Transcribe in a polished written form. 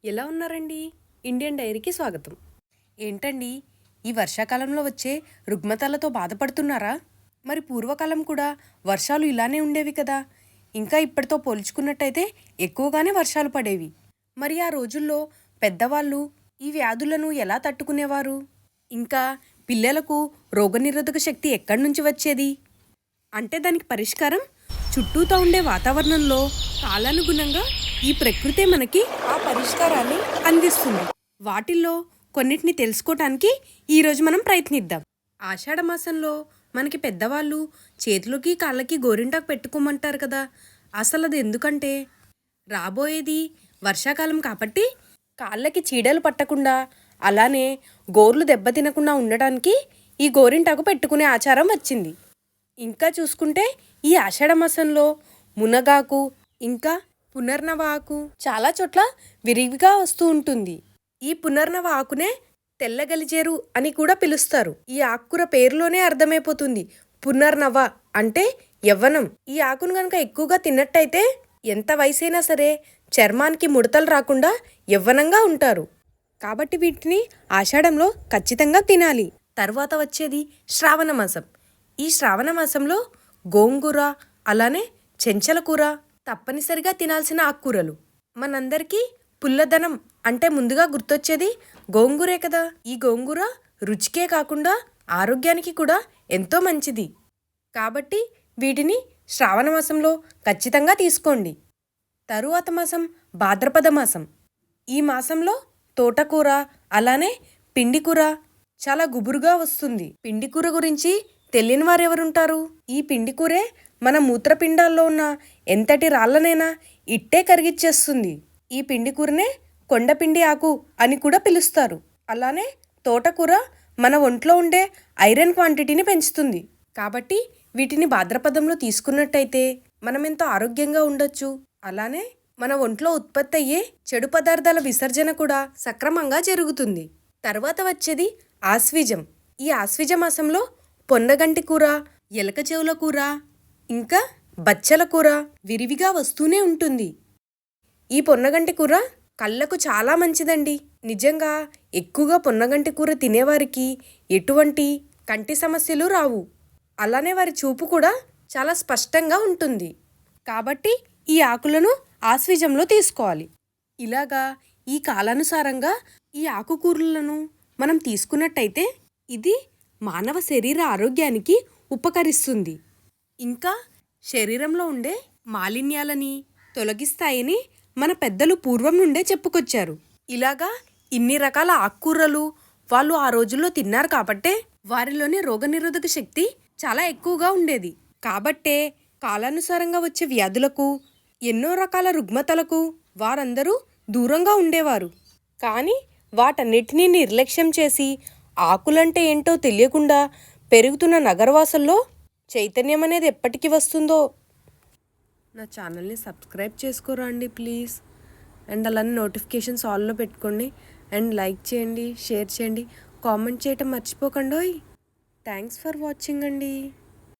ఎలా ఉన్నారండి? ఇండియన్ డైరీకి స్వాగతం. ఏంటండి, ఈ వర్షాకాలంలో వచ్చే రుగ్మతలతో బాధపడుతున్నారా? మరి పూర్వకాలం కూడా వర్షాలు ఇలానే ఉండేవి కదా. ఇంకా ఇప్పటితో పోల్చుకున్నట్టయితే ఎక్కువగానే వర్షాలు పడేవి. మరి ఆ రోజుల్లో పెద్దవాళ్ళు ఈ వ్యాధులను ఎలా తట్టుకునేవారు? ఇంకా పిల్లలకు రోగనిరోధక శక్తి ఎక్కడి నుంచి వచ్చేది? అంటే దానికి పరిష్కారం చుట్టూతో ఉండే వాతావరణంలో కాలానుగుణంగా ఈ ప్రకృతే మనకి ఆ పరిష్కారాన్ని అందిస్తుంది. వాటిల్లో కొన్నిటిని తెలుసుకోవటానికి ఈరోజు మనం ప్రయత్నిద్దాం. ఆషాఢ మాసంలో మనకి పెద్దవాళ్ళు చేతులకి కాళ్ళకి గోరింటాకు పెట్టుకోమంటారు కదా. అసలు అది ఎందుకంటే రాబోయేది వర్షాకాలం కాబట్టి కాళ్ళకి చీడలు పట్టకుండా అలానే గోర్లు దెబ్బతినకుండా ఉండడానికి ఈ గోరింటాకు పెట్టుకునే ఆచారం వచ్చింది. ఇంకా చూసుకుంటే ఈ ఆషాఢ మాసంలో మునగాకు ఇంకా పునర్నవ ఆకు చాలా చోట్ల విరివిగా వస్తూ ఉంటుంది. ఈ పునర్నవ ఆకునే తెల్లగలిజేరు అని కూడా పిలుస్తారు. ఈ ఆకుకూర పేరులోనే అర్థమైపోతుంది. పునర్నవ అంటే యవ్వనం. ఈ ఆకును గనక ఎక్కువగా తిన్నట్టయితే ఎంత వయసైనా సరే చర్మానికి ముడతలు రాకుండా యవ్వనంగా ఉంటారు. కాబట్టి వీటిని ఆషాఢంలో ఖచ్చితంగా తినాలి. తర్వాత వచ్చేది శ్రావణ మాసం. ఈ శ్రావణ మాసంలో గోంగూర అలానే చెంచల కూర తప్పనిసరిగా తినాల్సిన ఆకుకూరలు. మనందరికీ పుల్లదనం అంటే ముందుగా గుర్తొచ్చేది గోంగూరే కదా. ఈ గోంగూర రుచికే కాకుండా ఆరోగ్యానికి కూడా ఎంతో మంచిది. కాబట్టి వీటిని శ్రావణ మాసంలో ఖచ్చితంగా తీసుకోండి. తరువాత మాసం భాద్రపద మాసం. ఈ మాసంలో తోటకూర అలానే పిండికూర చాలా గుబురుగా వస్తుంది. పిండికూర గురించి తెలియని వారెవరుంటారు? ఈ పిండికూరే మన మూత్రపిండాల్లో ఉన్న ఎంతటి రాళ్ళనైనా ఇట్టే కరిగిచ్చేస్తుంది. ఈ పిండికూరనే కొండపిండి ఆకు అని కూడా పిలుస్తారు. అలానే తోటకూర మన ఒంట్లో ఉండే ఐరన్ క్వాంటిటీని పెంచుతుంది. కాబట్టి వీటిని భాద్రపదంలో తీసుకున్నట్టయితే మనం ఎంతో ఆరోగ్యంగా ఉండొచ్చు. అలానే మన ఒంట్లో ఉత్పత్తి అయ్యే చెడు పదార్థాల విసర్జన కూడా సక్రమంగా జరుగుతుంది. తర్వాత వచ్చేది ఆశ్వీజం. ఈ ఆశ్వీజ మాసంలో పొన్నగంటి కూర, ఎలక చెవుల కూర ఇంకా బచ్చల కూర విరివిగా వస్తూనే ఉంటుంది. ఈ పొన్నగంటి కూర కళ్ళకు చాలా మంచిదండి. నిజంగా ఎక్కువగా పొన్నగంటి కూర తినేవారికి ఎటువంటి కంటి సమస్యలు రావు. అలానే వారి చూపు కూడా చాలా స్పష్టంగా ఉంటుంది. కాబట్టి ఈ ఆకులను ఆశ్వీజంలో తీసుకోవాలి. ఇలాగా ఈ కాలానుసారంగా ఈ ఆకుకూరలను మనం తీసుకున్నట్టయితే ఇది మానవ శరీర ఆరోగ్యానికి ఉపకరిస్తుంది. ఇంకా శరీరంలో ఉండే మాలిన్యాలని తొలగిస్తాయని మన పెద్దలు పూర్వం నుండే చెప్పుకొచ్చారు. ఇలాగా ఇన్ని రకాల ఆకుకూరలు వాళ్ళు ఆ రోజుల్లో తిన్నారు కాబట్టే వారిలోని రోగనిరోధక శక్తి చాలా ఎక్కువగా ఉండేది. కాబట్టే కాలానుసారంగా వచ్చే వ్యాధులకు ఎన్నో రకాల రుగ్మతలకు వారందరూ దూరంగా ఉండేవారు. కానీ వాటన్నిటినీ నిర్లక్ష్యం చేసి ఆకులంటే ఏంటో తెలియకుండా పెరుగుతున్న నగరవాసుల్లో చైతన్యం అనేది ఎప్పటికి వస్తుందో. నా ఛానల్ని సబ్స్క్రైబ్ చేసుకోరా అండి ప్లీజ్. అండ్ అలానే నోటిఫికేషన్స్ ఆల్లో పెట్టుకోండి. అండ్ లైక్ చేయండి, షేర్ చేయండి, కామెంట్ చేయటం మర్చిపోకండి. థ్యాంక్స్ ఫర్ వాచింగ్ అండి.